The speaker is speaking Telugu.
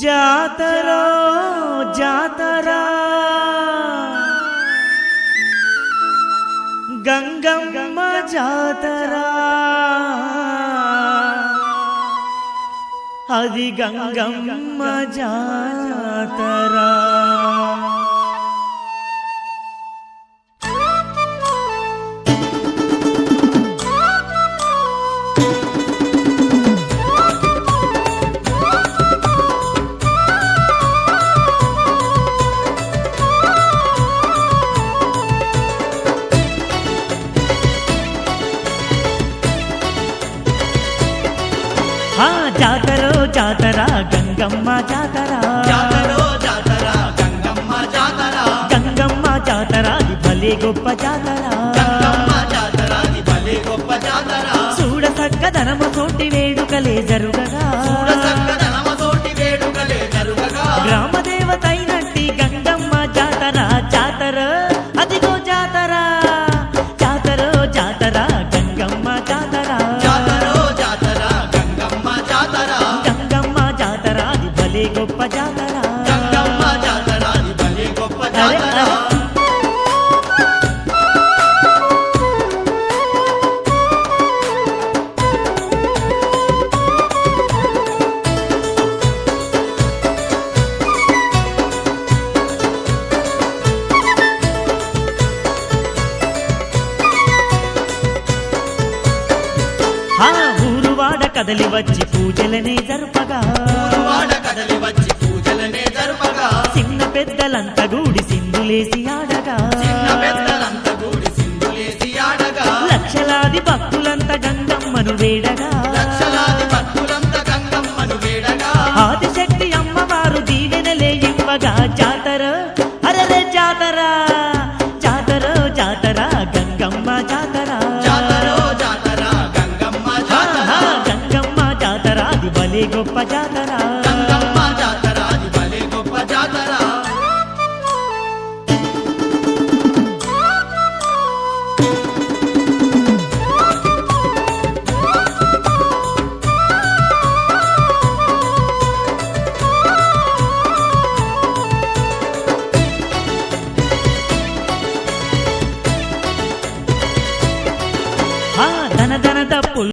జాతరా జాతరా గంగమ్మ జాతరా అది గంగమ్మ జాతరా జాతరో జాతరా గంగమ్మ జాతరా జాతరో జాతరా గంగమ్మ జాతరా గంగమ్మ జాతరా అది భలే గొప్ప జాతరా గంగమ్మ జాతరా అది భలే గొప్ప జాతరా చూడ చక్కదనమ తోటి వేడుకలే జరుగగా చూడ చక్కదనమ తోటి వేడుకలే జరుగగా గ్రామ దేవత అయినట్టి గంగమ్మ జాతరా జాతర అదిగో జాతరా జాతరో జాతరా గంగమ్మ జాతరా జాతరో జాతరా గంగమ్మ జాతరా గంగమ్మ జాతరా అది భలే గొప్ప జాతరా గంగమ్మ జాతరా అది భలే గొప్ప జాతరా ఊరువాడ కదలి వచ్చి పూజలనే జరుపగా వాడ కదలి వచ్చి పూజలనే జరుపగా చిన్న పెద్దలంతా గూడి సింధులేసి ఆడగా చిన్న పెద్దలంతా కూడి సింధులేసి ఆడగా లక్షలాది భక్తులంతా గంగమ్మను వేడగా లక్షలాది భక్తులంతా గంగమ్మను వేడగా ఆదిశక్తి అమ్మవారు దీవెనలే ఇవ్వగా జాతర అరరే జాతర జాతర జాతర గంగమ్మ జాతర జాతరో జాతరా గంగమ్మ జాతరా గంగమ్మ జాతర అది భలే గొప్ప జాతర